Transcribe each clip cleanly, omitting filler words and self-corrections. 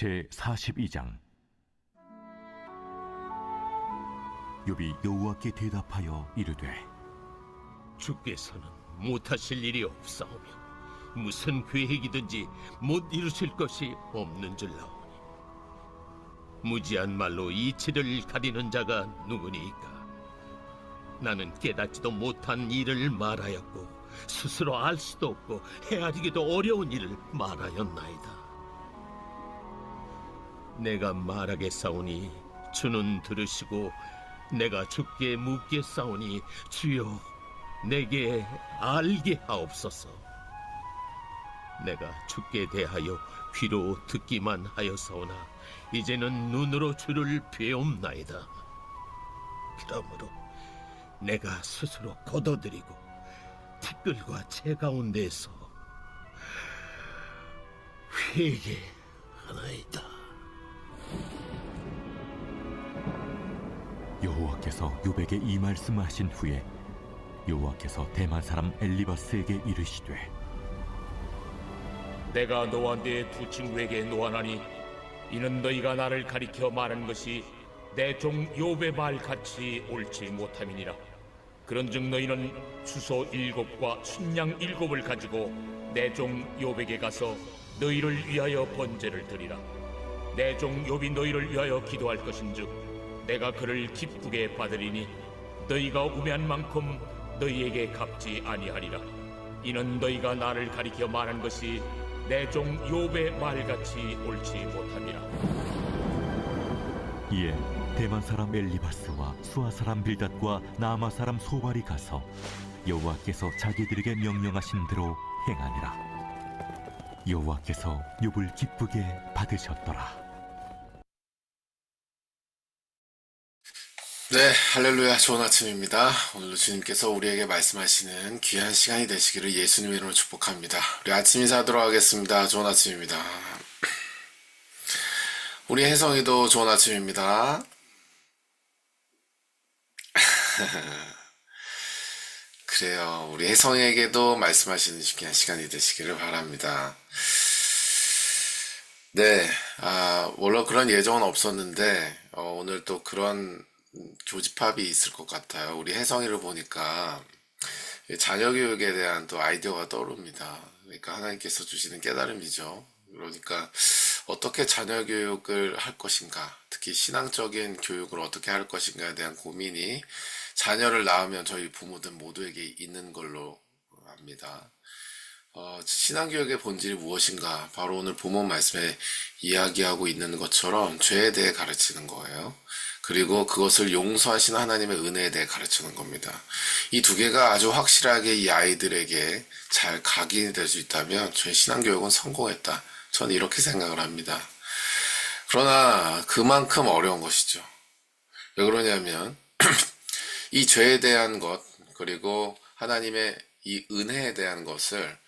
제42장. 욥이 여호와께 대답하여 이르되 주께서는 못하실 일이 없사오며 무슨 계획이든지 못 이루실 것이 없는 줄 나오니 무지한 말로 이치를 가리는 자가 누구니까. 나는 깨닫지도 못한 일을 말하였고 스스로 알 수도 없고 헤아리기도 어려운 일을 말하였나이다. 내가 말하겠사오니 주는 들으시고 내가 주께 묻겠사오니 주여 내게 알게 하옵소서. 내가 주께 대하여 귀로 듣기만 하였사오나 이제는 눈으로 주를 배움나이다. 그러므로 내가 스스로 거둬들이고 티끌과 채 가운데서 회개하나이다. 여호와께서 욥에게 이 말씀하신 후에 여호와께서 대만 사람 엘리바스에게 이르시되 내가 너와 네 두 친구에게 노하나니 이는 너희가 나를 가리켜 말하는 것이 내 종 욥의 말같이 옳지 못함이니라. 그런즉 너희는 수소 7과 순양 7을 가지고 내 종 욥에게 가서 너희를 위하여 번제를 드리라. 내 종 욥이 너희를 위하여 기도할 것인즉 내가 그를 기쁘게 받으리니 너희가 우매한 만큼 너희에게 갚지 아니하리라. 이는 너희가 나를 가리켜 말한 것이 내 종 욥의 말같이 옳지 못함이라. 이에 대만 사람 엘리바스와 수아 사람 빌닷과 나아마 사람 소발이 가서 여호와께서 자기들에게 명령하신 대로 행하니라. 여호와께서 욥을 기쁘게 받으셨더라. 네, 할렐루야. 좋은 아침입니다. 오늘도 주님께서 우리에게 말씀하시는 귀한 시간이 되시기를 예수님의 이름으로 축복합니다. 우리 아침 인사하도록 하겠습니다. 좋은 아침입니다. 우리 혜성이도 좋은 아침입니다. 그래요. 우리 혜성이에게도 말씀하시는 귀한 시간이 되시기를 바랍니다. 네, 원래 그런 예정은 없었는데 오늘 또 그런 교집합이 있을 것 같아요. 우리 혜성이를 보니까 자녀 교육에 대한 또 아이디어가 떠오릅니다. 그러니까 하나님께서 주시는 깨달음이죠. 그러니까 어떻게 자녀 교육을 할 것인가, 특히 신앙적인 교육을 어떻게 할 것인가에 대한 고민이 자녀를 낳으면 저희 부모들 모두에게 있는 걸로 압니다. 신앙교육의 본질이 무엇인가? 바로 오늘 본문 말씀에 이야기하고 있는 것처럼 죄에 대해 가르치는 거예요. 그리고 그것을 용서하시는 하나님의 은혜에 대해 가르치는 겁니다. 이 두 개가 아주 확실하게 이 아이들에게 잘 각인이 될 수 있다면 저희 신앙교육은 성공했다. 저는 이렇게 생각을 합니다. 그러나 그만큼 어려운 것이죠. 왜 그러냐면 이 죄에 대한 것, 그리고 하나님의 이 은혜에 대한 것을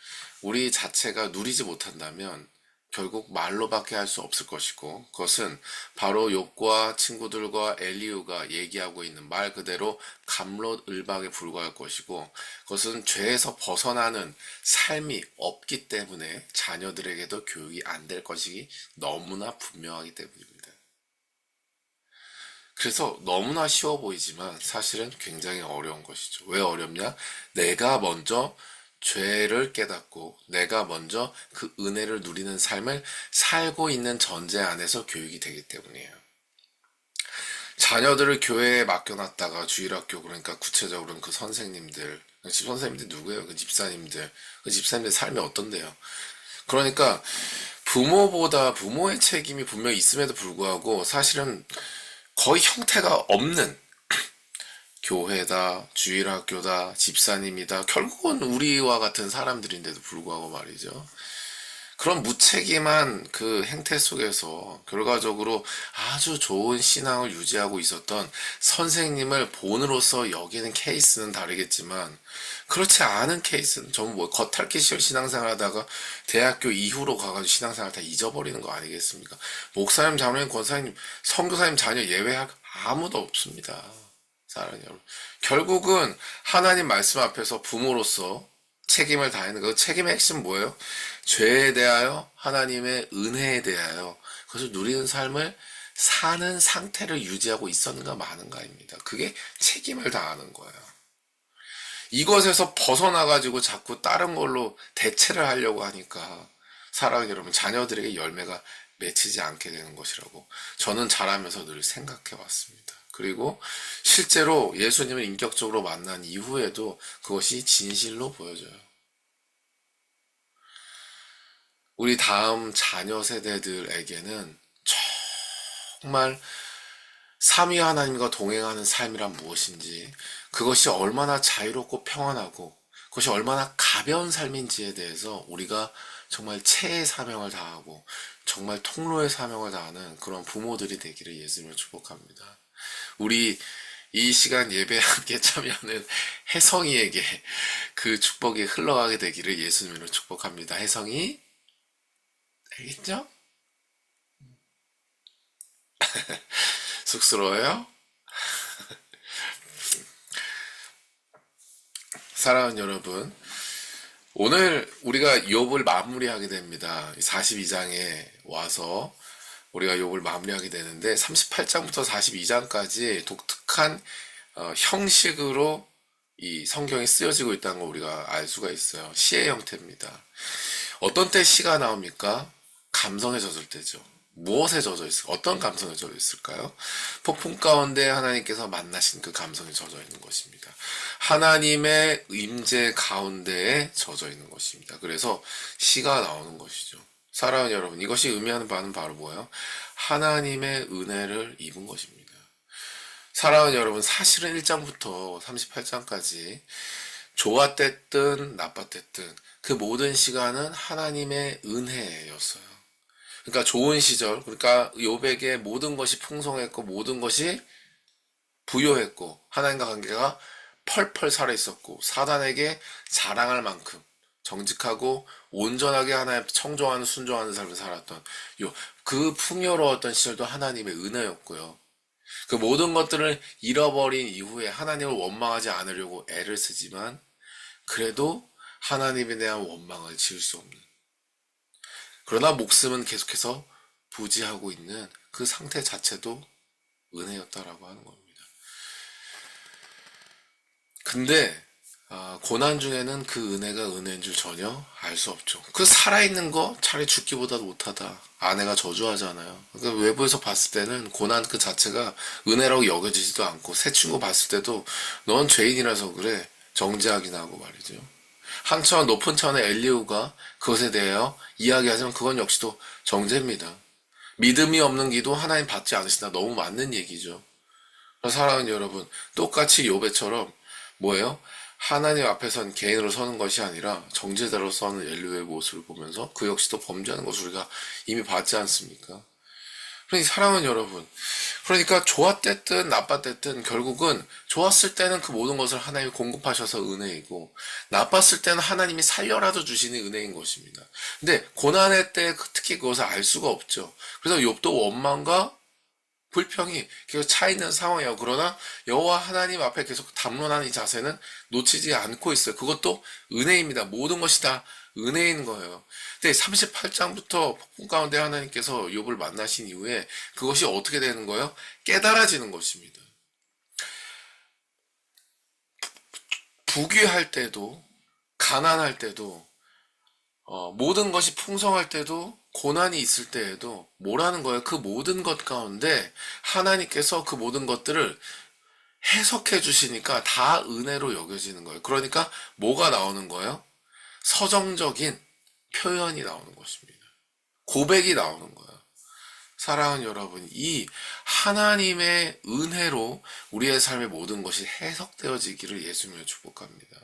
우리 자체가 누리지 못한다면 결국 말로밖에 할 수 없을 것이고, 그것은 바로 욥과 친구들과 엘리후가 얘기하고 있는 말 그대로 갑롯을박에 불과할 것이고, 그것은 죄에서 벗어나는 삶이 없기 때문에 자녀들에게도 교육이 안 될 것이 너무나 분명하기 때문입니다. 그래서 너무나 쉬워 보이지만 사실은 굉장히 어려운 것이죠. 왜 어렵냐? 내가 먼저 죄를 깨닫고 내가 먼저 그 은혜를 누리는 삶을 살고 있는 전제 안에서 교육이 되기 때문이에요. 자녀들을 교회에 맡겨놨다가 주일학교, 그러니까 구체적으로는 그 선생님들, 집 선생님들 누구예요? 그 집사님들, 그 집사님들 삶이 어떤데요? 그러니까 부모보다 부모의 책임이 분명히 있음에도 불구하고 사실은 거의 형태가 없는 교회다, 주일학교다, 집사님이다, 결국은 우리와 같은 사람들인데도 불구하고 말이죠. 그런 무책임한 그 행태 속에서 결과적으로 아주 좋은 신앙을 유지하고 있었던 선생님을 본으로서 여기는 케이스는 다르겠지만, 그렇지 않은 케이스는 전부 뭐 겉핥기 시절 신앙생활 하다가 대학교 이후로 가가지고 신앙생활 다 잊어버리는 거 아니겠습니까? 목사님, 장로님, 권사님, 선교사님 자녀 예외할 아무도 없습니다. 사랑하는 여러분, 결국은 하나님 말씀 앞에서 부모로서 책임을 다하는 그 책임의 핵심 뭐예요? 죄에 대하여, 하나님의 은혜에 대하여, 그것을 누리는 삶을 사는 상태를 유지하고 있었는가 마는가입니다. 그게 책임을 다하는 거예요. 이것에서 벗어나가지고 자꾸 다른 걸로 대체를 하려고 하니까 사랑하는 여러분, 자녀들에게 열매가 맺히지 않게 되는 것이라고 저는 자라면서 늘 생각해 왔습니다. 그리고 실제로 예수님을 인격적으로 만난 이후에도 그것이 진실로 보여져요. 우리 다음 자녀 세대들에게는 정말 삼위 하나님과 동행하는 삶이란 무엇인지, 그것이 얼마나 자유롭고 평안하고 그것이 얼마나 가벼운 삶인지에 대해서 우리가 정말 체의 사명을 다하고 정말 통로의 사명을 다하는 그런 부모들이 되기를 예수님을 축복합니다. 우리 이 시간 예배에 함께 참여하는 혜성이에게 그 축복이 흘러가게 되기를 예수님으로 축복합니다. 혜성이, 알겠죠? 쑥스러워요? 사랑하는 여러분, 오늘 우리가 욥을 마무리하게 됩니다. 42장에 와서 우리가 욥을 마무리하게 되는데 38장부터 42장까지 독특한 형식으로 이 성경이 쓰여지고 있다는 걸 우리가 알 수가 있어요. 시의 형태입니다. 어떤 때 시가 나옵니까? 감성에 젖을 때죠. 무엇에 젖어 있을까? 어떤 감성에 젖어 있을까요? 폭풍 가운데 하나님께서 만나신 그 감성에 젖어 있는 것입니다. 하나님의 임재 가운데에 젖어 있는 것입니다. 그래서 시가 나오는 것이죠. 사랑하는 여러분, 이것이 의미하는 바는 바로 뭐예요? 하나님의 은혜를 입은 것입니다. 사랑하는 여러분, 사실은 1장부터 38장까지 좋았댔든 나빴댔든 그 모든 시간은 하나님의 은혜였어요. 그러니까 좋은 시절, 그러니까 욥에게 모든 것이 풍성했고 모든 것이 부요했고 하나님과 관계가 펄펄 살아있었고 사단에게 자랑할 만큼 정직하고 온전하게 하나님 청종하는 순종하는 삶을 살았던 그 풍요로웠던 시절도 하나님의 은혜였고요. 그 모든 것들을 잃어버린 이후에 하나님을 원망하지 않으려고 애를 쓰지만 그래도 하나님에 대한 원망을 지을 수 없는, 그러나 목숨은 계속해서 부지하고 있는 그 상태 자체도 은혜였다라고 하는 겁니다. 근데 고난 중에는 그 은혜가 은혜인 줄 전혀 알 수 없죠. 그 살아있는 거 차라리 죽기보다 못하다. 아내가 저주하잖아요. 그러니까 외부에서 봤을 때는 고난 그 자체가 은혜라고 여겨지지도 않고 새 친구 봤을 때도 넌 죄인이라서 그래 정죄하긴 하고 말이죠. 한 차원 높은 차원의 엘리후가 그것에 대하여 이야기하지만 그건 역시도 정죄입니다. 믿음이 없는 기도 하나님 받지 않으신다. 너무 맞는 얘기죠. 사랑하는 여러분, 똑같이 욥에처럼 뭐예요? 하나님 앞에선 개인으로 서는 것이 아니라 정죄자로 서는 엘리후의 모습을 보면서 그 역시도 범죄하는 것을 우리가 이미 봤지 않습니까? 그러니 사랑하는 여러분, 그러니까 좋았댔든 나빴댔든 결국은 좋았을 때는 그 모든 것을 하나님이 공급하셔서 은혜이고 나빴을 때는 하나님이 살려라도 주시는 은혜인 것입니다. 근데 고난의 때 특히 그것을 알 수가 없죠. 그래서 욥도 원망과 불평이 계속 차 있는 상황이에요. 그러나 여호와 하나님 앞에 계속 담론하는 이 자세는 놓치지 않고 있어요. 그것도 은혜입니다. 모든 것이 다 은혜인 거예요. 근데 38장부터 폭풍 가운데 하나님께서 욥을 만나신 이후에 그것이 어떻게 되는 거예요? 깨달아지는 것입니다. 부귀할 때도 가난할 때도 모든 것이 풍성할 때도 고난이 있을 때에도 뭐라는 거예요? 그 모든 것 가운데 하나님께서 그 모든 것들을 해석해 주시니까 다 은혜로 여겨지는 거예요. 그러니까 뭐가 나오는 거예요? 서정적인 표현이 나오는 것입니다. 고백이 나오는 거예요. 사랑하는 여러분, 이 하나님의 은혜로 우리의 삶의 모든 것이 해석되어지기를 예수님을 축복합니다.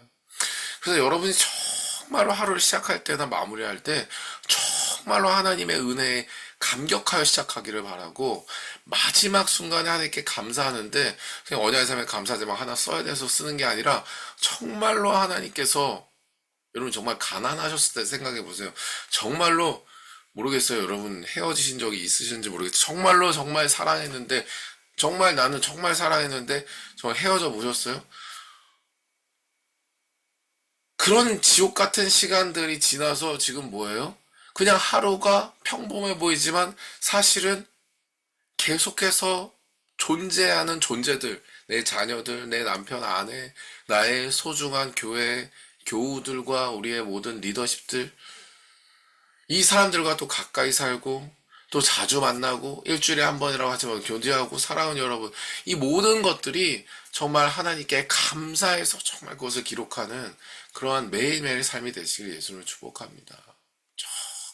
그래서 여러분이 정말로 하루를 시작할 때나 마무리할 때 정말로 하나님의 은혜에 감격하여 시작하기를 바라고 마지막 순간에 하나님께 감사하는데 그냥 언약의 삶에 감사제만 하나 써야 돼서 쓰는 게 아니라 정말로 하나님께서 여러분 정말 가난하셨을 때 생각해 보세요. 정말로 모르겠어요. 여러분 헤어지신 적이 있으신지 모르겠어요. 정말로 정말 사랑했는데 정말 나는 정말 사랑했는데 정말 헤어져 보셨어요? 그런 지옥 같은 시간들이 지나서 지금 뭐예요? 그냥 하루가 평범해 보이지만 사실은 계속해서 존재하는 존재들, 내 자녀들, 내 남편, 아내, 나의 소중한 교회, 교우들과 우리의 모든 리더십들, 이 사람들과 또 가까이 살고, 또 자주 만나고, 일주일에 한 번이라고 하지만 교제하고, 사랑하는 여러분, 이 모든 것들이 정말 하나님께 감사해서 정말 그것을 기록하는 그러한 매일매일 삶이 되시길 예수님을 축복합니다.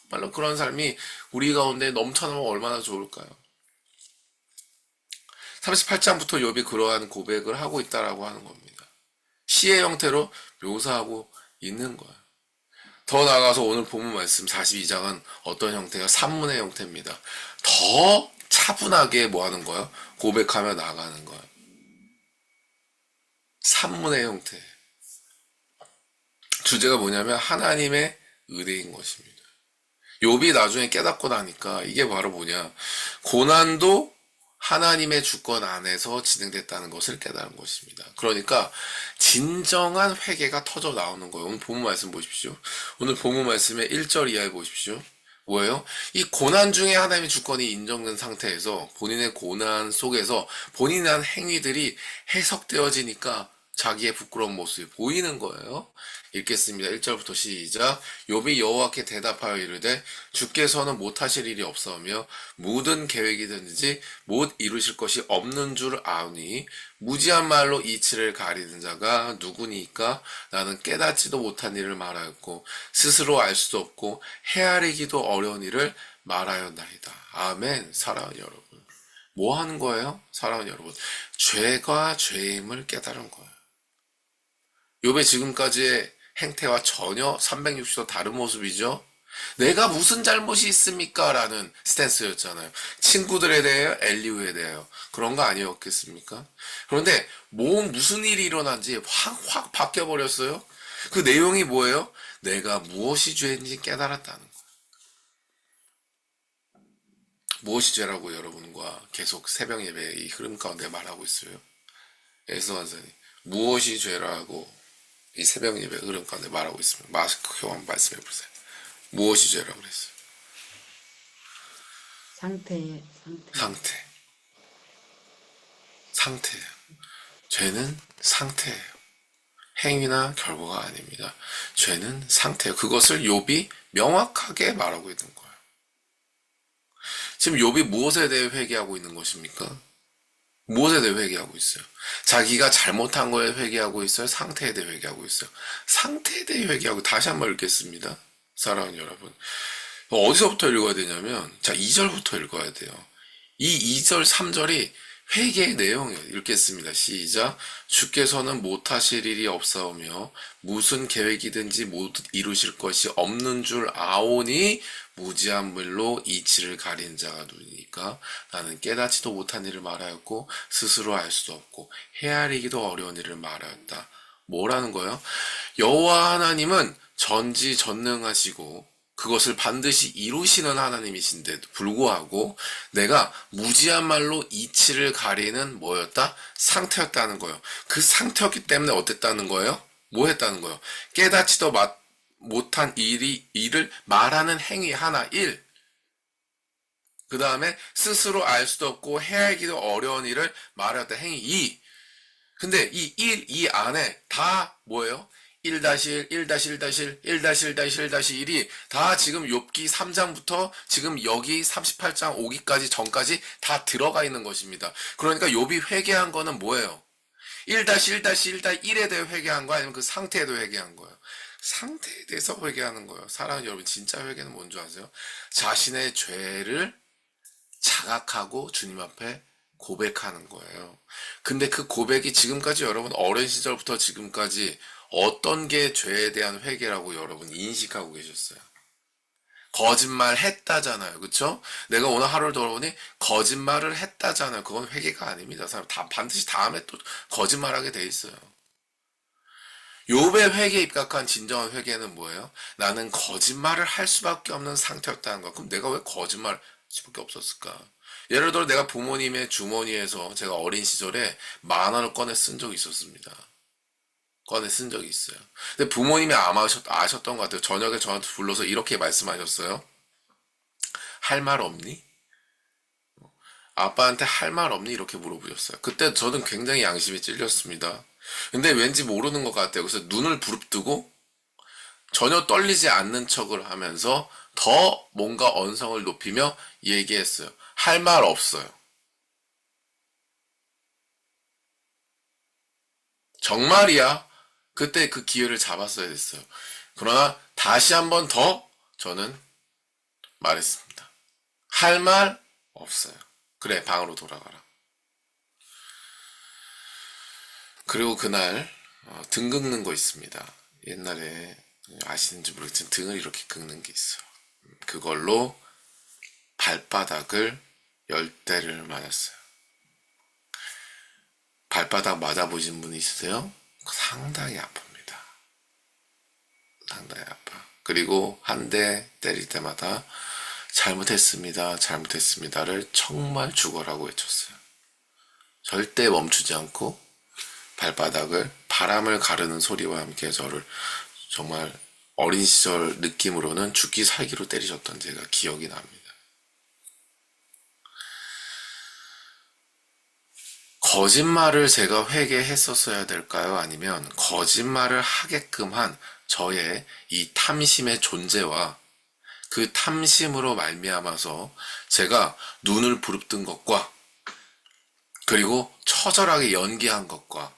정말로 그런 삶이 우리 가운데 넘쳐나면 얼마나 좋을까요? 38장부터 욥이 그러한 고백을 하고 있다라고 하는 겁니다. 시의 형태로 묘사하고 있는 거예요. 더 나아가서 오늘 본문 말씀 42장은 어떤 형태가 산문의 형태입니다. 더 차분하게 뭐 하는 거예요? 고백하며 나아가는 거예요. 산문의 형태. 주제가 뭐냐면 하나님의 의뢰인 것입니다. 욥이 나중에 깨닫고 나니까 이게 바로 뭐냐? 고난도 하나님의 주권 안에서 진행됐다는 것을 깨달은 것입니다. 그러니까 진정한 회개가 터져 나오는 거예요. 오늘 본문 말씀 보십시오. 오늘 본문 말씀의 1절 이하에 보십시오. 뭐예요? 이 고난 중에 하나님의 주권이 인정된 상태에서 본인의 고난 속에서 본인의 한 행위들이 해석되어지니까 자기의 부끄러운 모습이 보이는 거예요. 읽겠습니다. 1절부터 시작. 욥이 여호와께 대답하여 이르되 주께서는 못하실 일이 없사오며 모든 계획이든지 못 이루실 것이 없는 줄 아오니 무지한 말로 이치를 가리는 자가 누구니까? 나는 깨닫지도 못한 일을 말하였고 스스로 알 수도 없고 헤아리기도 어려운 일을 말하였나이다. 아멘. 사랑하는 여러분, 뭐 하는 거예요? 사랑하는 여러분, 죄가 죄임을 깨달은 거예요. 욥의 지금까지의 행태와 전혀 360도 다른 모습이죠. 내가 무슨 잘못이 있습니까? 라는 스탠스였잖아요. 친구들에 대해요? 엘리후에 대해요? 그런 거 아니었겠습니까? 그런데 무슨 일이 일어난지 확 바뀌어버렸어요. 그 내용이 뭐예요? 내가 무엇이 죄인지 깨달았다는 거예요. 무엇이 죄라고 여러분과 계속 새벽 예배의 이 흐름 가운데 말하고 있어요. 에스완사님, 무엇이 죄라고 이 새벽 예배 흐름 가운데 말하고 있습니다. 마스크 교환 말씀해 보세요. 무엇이 죄라고 그랬어요? 상태예요. 죄는 상태예요. 행위나 결과가 아닙니다. 죄는 상태예요. 그것을 욥이 명확하게 말하고 있는 거예요. 지금 욥이 무엇에 대해 회개하고 있는 것입니까? 무엇에 대해 회개하고 있어요? 자기가 잘못한 거에 회개하고 있어요? 상태에 대해 회개하고 있어요? 상태에 대해 회개하고, 다시 한번 읽겠습니다. 사랑하는 여러분, 어디서부터 읽어야 되냐면, 자, 2절부터 읽어야 돼요. 이 2절, 3절이 회개의 내용이에요. 읽겠습니다. 시작. 주께서는 못하실 일이 없사오며 무슨 계획이든지 못 이루실 것이 없는 줄 아오니 무지한 물로 이치를 가린 자가 누니까 나는 깨닫지도 못한 일을 말하였고 스스로 알 수도 없고 헤아리기도 어려운 일을 말하였다. 뭐라는 거예요? 여호와 하나님은 전지전능하시고 그것을 반드시 이루시는 하나님이신데도 불구하고 내가 무지한 말로 이치를 가리는 뭐였다? 상태였다는 거예요. 그 상태였기 때문에 어땠다는 거예요? 뭐 했다는 거예요? 깨닫지도 못한 일을 말하는 행위 하나 1. 그 다음에 스스로 알 수도 없고 헤아리기도 어려운 일을 말하였다 행위 2. 근데 이 1, 이 안에 다 뭐예요? 1-1, 1-1-1, 1-1-1-1이 다 지금 욥기 3장부터 지금 여기 38장 오기까지 전까지 다 들어가 있는 것입니다. 그러니까 욥이 회개한 거는 뭐예요? 1-1-1-1에 대해 회개한 거 아니면 그 상태에 대해 회개한 거예요? 상태에 대해서 회개하는 거예요. 사랑하는 여러분, 진짜 회개는 뭔지 아세요? 자신의 죄를 자각하고 주님 앞에 고백하는 거예요. 근데 그 고백이 지금까지 여러분 어린 시절부터 지금까지 어떤 게 죄에 대한 회개라고 여러분 인식하고 계셨어요? 거짓말 했다잖아요. 그쵸? 내가 오늘 하루를 돌아보니 거짓말을 했다잖아요. 그건 회개가 아닙니다. 사람 반드시 다음에 또 거짓말하게 돼 있어요. 욥의 회개에 입각한 진정한 회개는 뭐예요? 나는 거짓말을 할 수밖에 없는 상태였다는 거. 그럼 내가 왜 거짓말 할 수밖에 없었을까? 예를 들어 내가 부모님의 주머니에서 제가 어린 시절에 10,000원을 꺼내 쓴 적이 있었습니다. 꺼내 쓴 적이 있어요. 근데 부모님이 아마 아셨던 것 같아요. 저녁에 저한테 불러서 이렇게 말씀하셨어요. 할 말 없니? 아빠한테 할 말 없니? 이렇게 물어보셨어요. 그때 저는 굉장히 양심이 찔렸습니다. 근데 왠지 모르는 것 같아요. 그래서 눈을 부릅뜨고 전혀 떨리지 않는 척을 하면서 더 뭔가 언성을 높이며 얘기했어요. 할 말 없어요. 정말이야. 그때 그 기회를 잡았어야 됐어요. 그러나 다시 한 번 더 저는 말했습니다. 할 말 없어요. 그래, 방으로 돌아가라. 그리고 그날 등 긁는 거 있습니다. 옛날에 아시는지 모르겠지만 등을 이렇게 긁는 게 있어요. 그걸로 발바닥을 10대를 맞았어요. 발바닥 맞아보신 분 있으세요? 상당히 아픕니다. 상당히 아파. 그리고 한 대 때릴 때마다 잘못했습니다. 잘못했습니다를 정말 죽어라고 외쳤어요. 절대 멈추지 않고 발바닥을 바람을 가르는 소리와 함께 저를 정말 어린 시절 느낌으로는 죽기 살기로 때리셨던 제가 기억이 납니다. 거짓말을 제가 회개했었어야 될까요? 아니면 거짓말을 하게끔 한 저의 이 탐심의 존재와 그 탐심으로 말미암아서 제가 눈을 부릅뜬 것과 그리고 처절하게 연기한 것과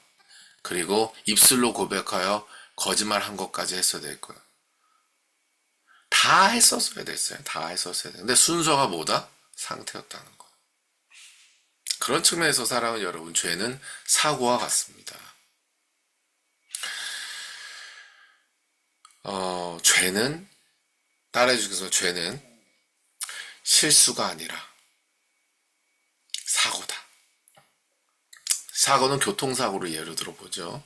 그리고 입술로 고백하여 거짓말한 것까지 했어야 될 거예요. 다 했었어야 됐어요. 다 했었어야 돼요. 근데 순서가 뭐다? 상태였다는 거. 그런 측면에서 사랑하는 여러분, 죄는 사고와 같습니다. 죄는 따라해 주셔서 죄는 실수가 아니라 사고다. 사고는 교통사고를 예로 들어보죠.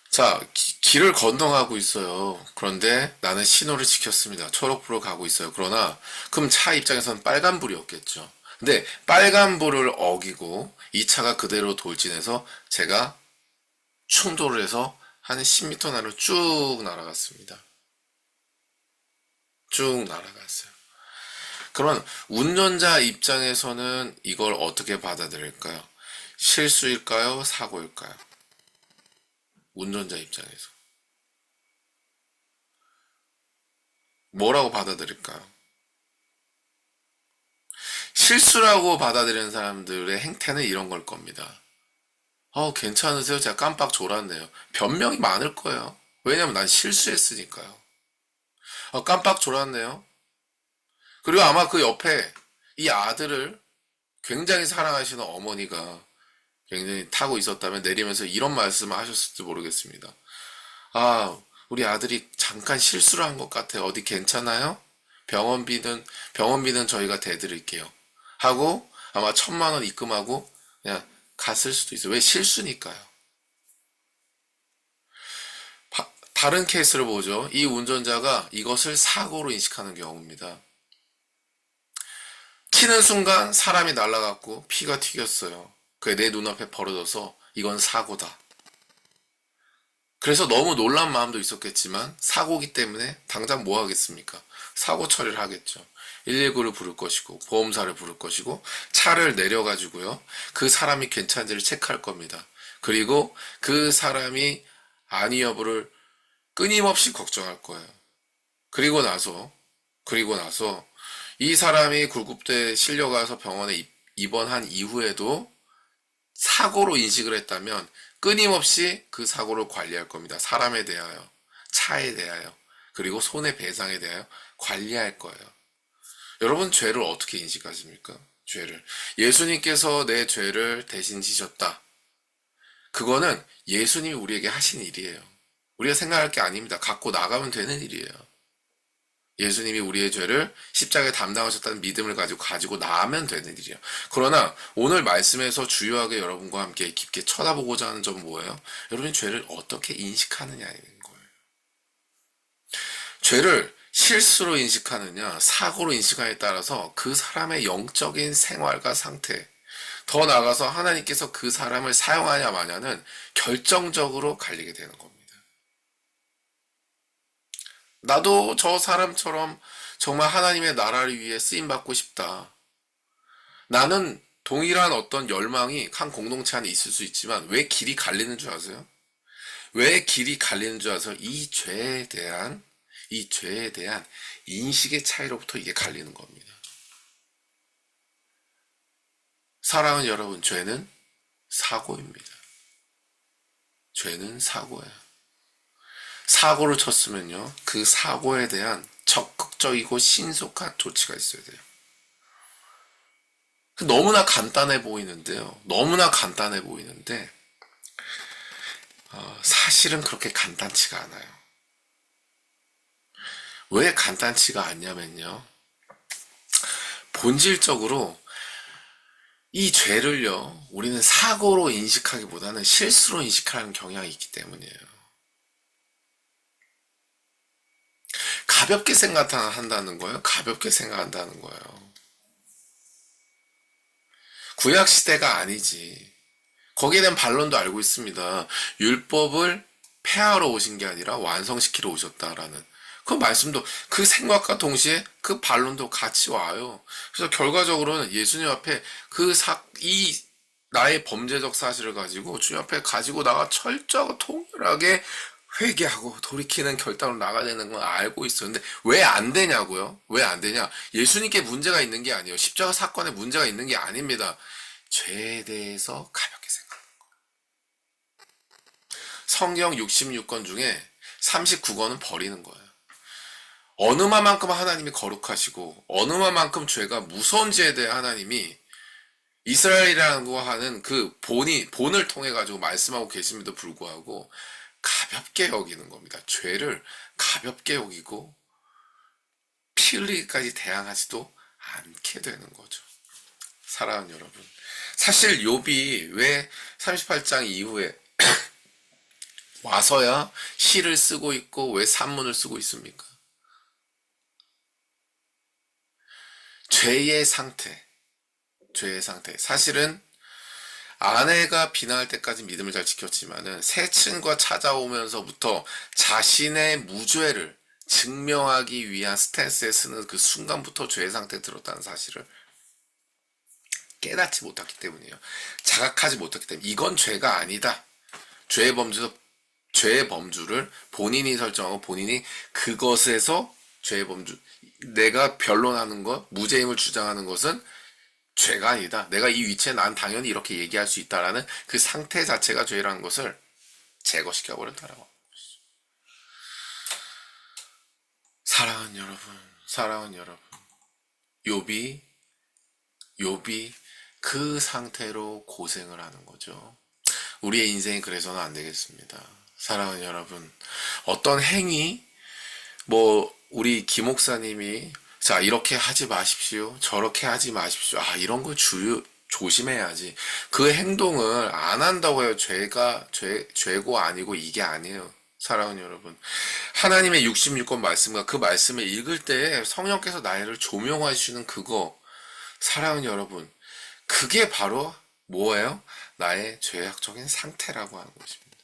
자, 길을 건너가고 있어요. 그런데 나는 신호를 지켰습니다. 초록불을 가고 있어요. 그러나 그럼 차 입장에서는 빨간불이었겠죠. 근데 빨간불을 어기고 이 차가 그대로 돌진해서 제가 충돌을 해서 한 10m 나를 쭉 날아갔습니다. 쭉 날아갔어요. 그러면 운전자 입장에서는 이걸 어떻게 받아들일까요? 실수일까요? 사고일까요? 운전자 입장에서 뭐라고 받아들일까요? 실수라고 받아들이는 사람들의 행태는 이런 걸 겁니다. 괜찮으세요? 제가 깜빡 졸았네요. 변명이 많을 거예요. 왜냐면 난 실수했으니까요. 깜빡 졸았네요. 그리고 아마 그 옆에 이 아들을 굉장히 사랑하시는 어머니가 굉장히 타고 있었다면 내리면서 이런 말씀을 하셨을지 모르겠습니다. 우리 아들이 잠깐 실수를 한 것 같아요. 어디 괜찮아요? 병원비는 저희가 대드릴게요. 하고 아마 1,000만 원 입금하고 그냥 갔을 수도 있어요. 왜? 실수니까요. 다른 케이스를 보죠. 이 운전자가 이것을 사고로 인식하는 경우입니다. 튀는 순간 사람이 날아갔고 피가 튀겼어요. 그게 내 눈앞에 벌어져서 이건 사고다. 그래서 너무 놀란 마음도 있었겠지만 사고기 때문에 당장 뭐 하겠습니까? 사고 처리를 하겠죠. 119를 부를 것이고 보험사를 부를 것이고 차를 내려가지고요. 그 사람이 괜찮은지를 체크할 겁니다. 그리고 그 사람이 아니 여부를 끊임없이 걱정할 거예요. 그리고 나서 이 사람이 굴급대에 실려가서 병원에 입원한 이후에도 사고로 인식을 했다면 끊임없이 그 사고를 관리할 겁니다. 사람에 대하여, 차에 대하여, 그리고 손해배상에 대하여 관리할 거예요. 여러분, 죄를 어떻게 인식하십니까? 죄를. 예수님께서 내 죄를 대신 지셨다. 그거는 예수님이 우리에게 하신 일이에요. 우리가 생각할 게 아닙니다. 갖고 나가면 되는 일이에요. 예수님이 우리의 죄를 십자가에 담당하셨다는 믿음을 가지고 나가면 되는 일이에요. 그러나 오늘 말씀에서 주요하게 여러분과 함께 깊게 쳐다보고자 하는 점은 뭐예요? 여러분이 죄를 어떻게 인식하느냐인 거예요. 죄를 실수로 인식하느냐, 사고로 인식하느냐에 따라서 그 사람의 영적인 생활과 상태, 더 나아가서 하나님께서 그 사람을 사용하냐 마냐는 결정적으로 갈리게 되는 겁니다. 나도 저 사람처럼 정말 하나님의 나라를 위해 쓰임받고 싶다. 나는 동일한 어떤 열망이 한 공동체 안에 있을 수 있지만 왜 길이 갈리는 줄 아세요? 왜 길이 갈리는 줄 아세요? 이 죄에 대한 인식의 차이로부터 이게 갈리는 겁니다. 사랑하는 여러분, 죄는 사고입니다. 죄는 사고예요. 사고를 쳤으면요, 그 사고에 대한 적극적이고 신속한 조치가 있어야 돼요. 너무나 간단해 보이는데요. 너무나 간단해 보이는데 사실은 그렇게 간단치가 않아요. 왜 간단치가 않냐면요. 본질적으로 이 죄를요, 우리는 사고로 인식하기보다는 실수로 인식하는 경향이 있기 때문이에요. 가볍게 생각한다는 거예요. 가볍게 생각한다는 거예요. 구약시대가 아니지. 거기에 대한 반론도 알고 있습니다. 율법을 폐하러 오신 게 아니라 완성시키러 오셨다라는 그 말씀도, 그 생각과 동시에 그 반론도 같이 와요. 그래서 결과적으로는 예수님 앞에 이 나의 범죄적 사실을 가지고 주님 앞에 가지고 나가 철저하고 통렬하게 회개하고 돌이키는 결단으로 나가야 되는 건 알고 있어요. 근데 왜 안 되냐고요? 왜 안 되냐? 예수님께 문제가 있는 게 아니에요. 십자가 사건에 문제가 있는 게 아닙니다. 죄에 대해서 가볍게 생각하는 거예요. 성경 66권 중에 39권은 버리는 거예요. 어느 만큼 하나님이 거룩하시고 어느 만큼 죄가 무서운지에 대해 하나님이 이스라엘이라고 하는 그 본을 통해 가지고 말씀하고 계심에도 불구하고 가볍게 여기는 겁니다. 죄를 가볍게 여기고 피 흘리기까지 대항하지도 않게 되는 거죠. 사랑하는 여러분, 사실 욥이 왜 38장 이후에 와서야 시를 쓰고 있고 왜 산문을 쓰고 있습니까? 죄의 상태. 사실은 아내가 비난할 때까지 믿음을 잘 지켰지만은 새 친구가 찾아오면서부터 자신의 무죄를 증명하기 위한 스탠스에 쓰는 그 순간부터 죄의 상태에 들었다는 사실을 깨닫지 못했기 때문이에요. 자각하지 못했기 때문에 이건 죄가 아니다. 죄의 범주를 본인이 설정하고 본인이 그것에서 죄의 범주, 내가 변론하는 것, 무죄임을 주장하는 것은 죄가 아니다. 내가 이 위치에 난 당연히 이렇게 얘기할 수 있다라는 그 상태 자체가 죄라는 것을 제거시켜버렸다라고. 사랑하는 여러분, 욥이 그 상태로 고생을 하는 거죠. 우리의 인생이 그래서는 안 되겠습니다. 사랑하는 여러분, 어떤 행위, 우리 김 목사님이 자, 이렇게 하지 마십시오. 저렇게 하지 마십시오. 이런 거 조심해야지. 그 행동을 안 한다고 해요. 죄고 아니고 이게 아니에요. 사랑하는 여러분. 하나님의 66권 말씀과 그 말씀을 읽을 때 성령께서 나를 조명하시는 그거, 사랑하는 여러분, 그게 바로 뭐예요? 나의 죄악적인 상태라고 하는 것입니다.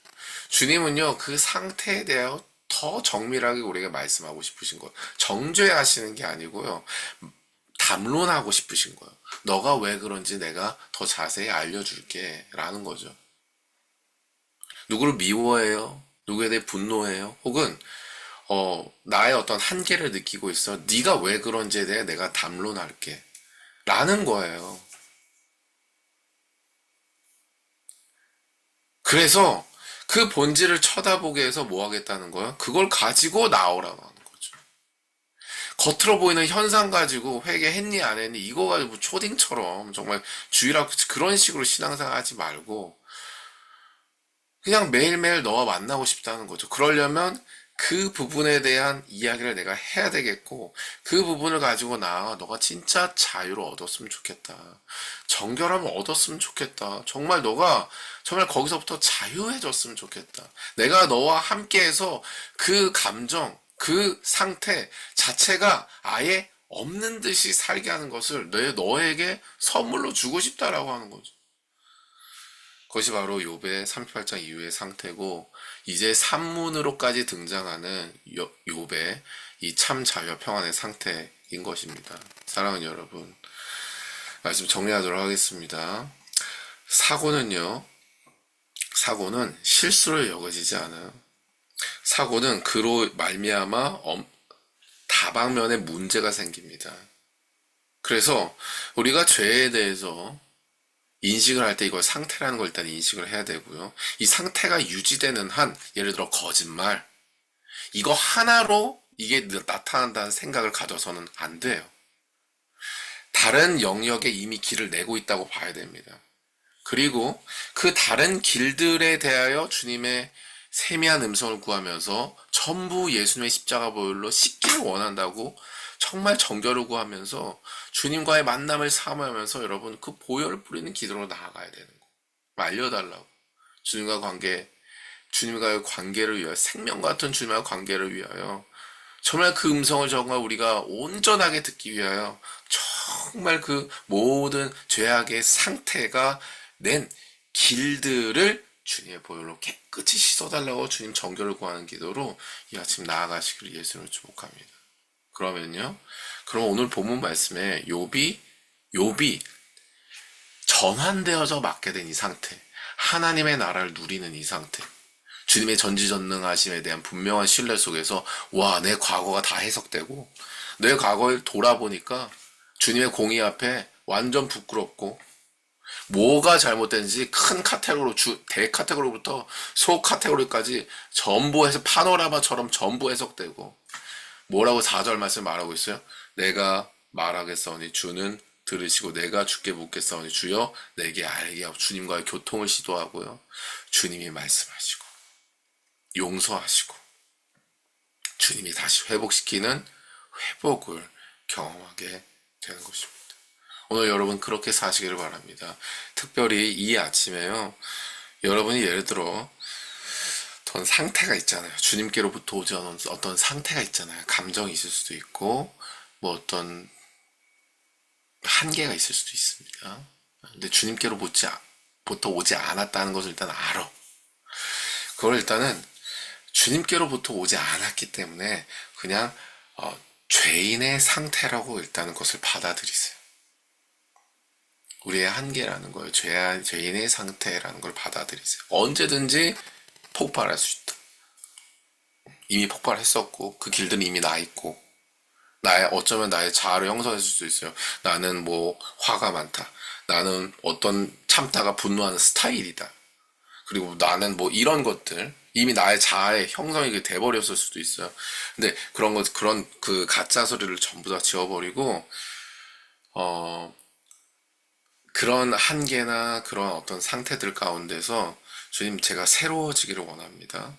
주님은요, 그 상태에 대하여 더 정밀하게 우리에게 말씀하고 싶으신 거예요. 정죄하시는 게 아니고요, 담론하고 싶으신 거예요. 너가 왜 그런지 내가 더 자세히 알려줄게 라는 거죠. 누구를 미워해요? 누구에 대해 분노해요? 혹은 나의 어떤 한계를 느끼고 있어. 네가 왜 그런지에 대해 내가 담론할게 라는 거예요. 그래서 그 본질을 쳐다보게 해서 뭐 하겠다는 거야? 그걸 가지고 나오라고 하는 거죠. 겉으로 보이는 현상 가지고 회개했니 안 했니 이거 가지고 초딩처럼 정말 주일학 그런 식으로 신앙생활 하지 말고 그냥 매일매일 너와 만나고 싶다는 거죠. 그러려면 그 부분에 대한 이야기를 내가 해야 되겠고, 그 부분을 가지고 너가 진짜 자유를 얻었으면 좋겠다. 정결함을 얻었으면 좋겠다. 정말 너가 정말 거기서부터 자유해졌으면 좋겠다. 내가 너와 함께해서 그 감정, 그 상태 자체가 아예 없는 듯이 살게 하는 것을 너에게 선물로 주고 싶다라고 하는 거죠. 그것이 바로 욥의 38장 이후의 상태고, 이제 산문으로까지 등장하는 욥의 이 참 자유와 평안의 상태인 것입니다. 사랑하는 여러분, 말씀 정리하도록 하겠습니다. 사고는 실수로 여겨지지 않아요. 사고는 그로 말미암아 다방면에 문제가 생깁니다. 그래서 우리가 죄에 대해서 인식을 할 때 이걸 상태라는 걸 일단 인식을 해야 되고요. 이 상태가 유지되는 한, 예를 들어 거짓말, 이거 하나로 이게 나타난다는 생각을 가져서는 안 돼요. 다른 영역에 이미 길을 내고 있다고 봐야 됩니다. 그리고 그 다른 길들에 대하여 주님의 세미한 음성을 구하면서 전부 예수님의 십자가 보혈로 씻기를 원한다고 정말 정결을 구하면서 주님과의 만남을 사모하면서 여러분 그 보혈을 뿌리는 기도로 나아가야 되는 거. 알려달라고. 주님과의 관계를 위하여, 생명 같은 주님과의 관계를 위하여, 정말 그 음성을 정말 우리가 온전하게 듣기 위하여 정말 그 모든 죄악의 상태가 낸 길들을 주님의 보혈로 깨끗이 씻어달라고 주님 정결을 구하는 기도로 이 아침 나아가시기를 예수님을 축복합니다. 그러면 오늘 본문 말씀에 욥이 전환되어져 맞게 된 이 상태, 하나님의 나라를 누리는 이 상태, 주님의 전지전능하심에 대한 분명한 신뢰 속에서 와, 내 과거가 다 해석되고 내 과거를 돌아보니까 주님의 공의 앞에 완전 부끄럽고 뭐가 잘못된지 큰 카테고리, 대카테고리부터 소 카테고리까지 전부 해서 파노라마처럼 전부 해석되고, 뭐라고 4절 말씀 말하고 있어요? 내가 말하겠사오니 주는 들으시고 내가 주께 묻겠사오니 주여 내게 알게 하고, 주님과의 교통을 시도하고요. 주님이 말씀하시고 용서하시고 주님이 다시 회복시키는 회복을 경험하게 되는 것입니다. 오늘 여러분 그렇게 사시기를 바랍니다. 특별히 이 아침에요, 여러분이 예를 들어 어떤 상태가 있잖아요. 주님께로부터 오지 않은 어떤 상태가 있잖아요. 감정이 있을 수도 있고 뭐 어떤 한계가 있을 수도 있습니다. 근데 주님께로부터 오지 않았다는 것을 일단 알아. 그걸 일단은 주님께로부터 오지 않았기 때문에 그냥 죄인의 상태라고 일단은 그것을 받아들이세요. 우리의 한계라는 거예요. 죄인의 상태라는 걸 받아들이세요. 언제든지 폭발할 수 있다. 이미 폭발했었고 그 길들은 이미 나 있고, 어쩌면 나의 자아를 형성했을 수도 있어요. 나는 뭐 화가 많다. 나는 어떤 참다가 분노하는 스타일이다. 그리고 나는 뭐 이런 것들, 이미 나의 자아의 형성이 돼버렸을 수도 있어요. 근데 그런 그 가짜 소리를 전부 다 지워버리고, 그런 한계나 그런 어떤 상태들 가운데서 주님, 제가 새로워지기를 원합니다.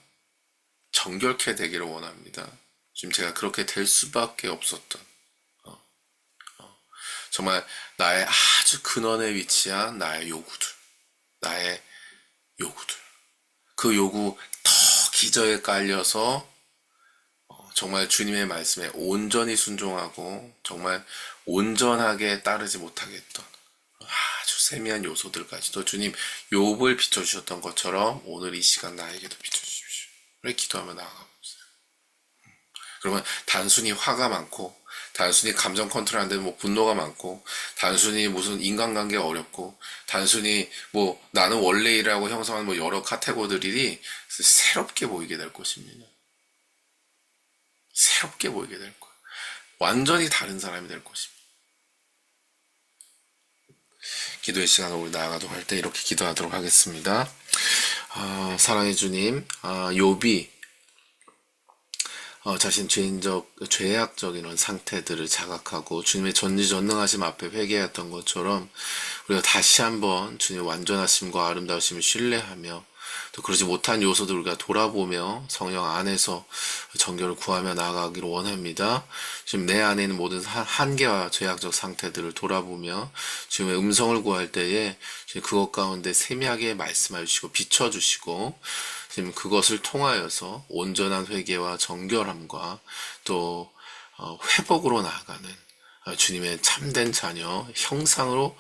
정결케 되기를 원합니다. 지금 제가 그렇게 될 수밖에 없었던, 정말 나의 아주 근원에 위치한 나의 요구들, 그 요구 더 기저에 깔려서 정말 주님의 말씀에 온전히 순종하고 정말 온전하게 따르지 못하게 했던 아주 세미한 요소들까지도 주님 욥을 비춰주셨던 것처럼 오늘 이 시간 나에게도 비춰주십시오. 그렇게 기도하며 나아가보세요. 그러면 단순히 화가 많고, 단순히 감정 컨트롤 안 되는 뭐 분노가 많고, 단순히 무슨 인간관계가 어렵고, 단순히 뭐 나는 원래 이라고 형성하는 뭐 여러 카테고리들이 새롭게 보이게 될 것입니다. 새롭게 보이게 될 거예요. 완전히 다른 사람이 될 것입니다. 기도의 시간으로 우리 나아가도록 할 때 이렇게 기도하도록 하겠습니다. 사랑의 주님, 욥이 자신 죄악적 이런 상태들을 자각하고 주님의 전지전능하심 앞에 회개했던 것처럼 우리가 다시 한번 주님의 완전하심과 아름다우심을 신뢰하며 또 그러지 못한 요소들을 우리가 돌아보며 성령 안에서 정결을 구하며 나아가기를 원합니다. 지금 내 안에 있는 모든 한계와 죄악적 상태들을 돌아보며 지금의 음성을 구할 때에 그것 가운데 세미하게 말씀해 주시고 비춰주시고 지금 그것을 통하여서 온전한 회개와 정결함과 또 회복으로 나아가는 주님의 참된 자녀 형상으로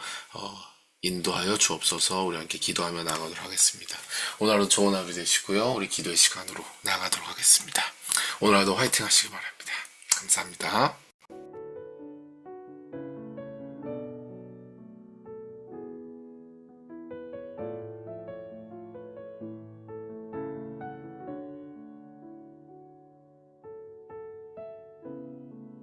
인도하여 주옵소서. 우리 함께 기도하며 나가도록 하겠습니다. 오늘 하루 좋은 하루 되시고요. 우리 기도의 시간으로 나가도록 하겠습니다. 오늘 하루도 화이팅 하시기 바랍니다. 감사합니다.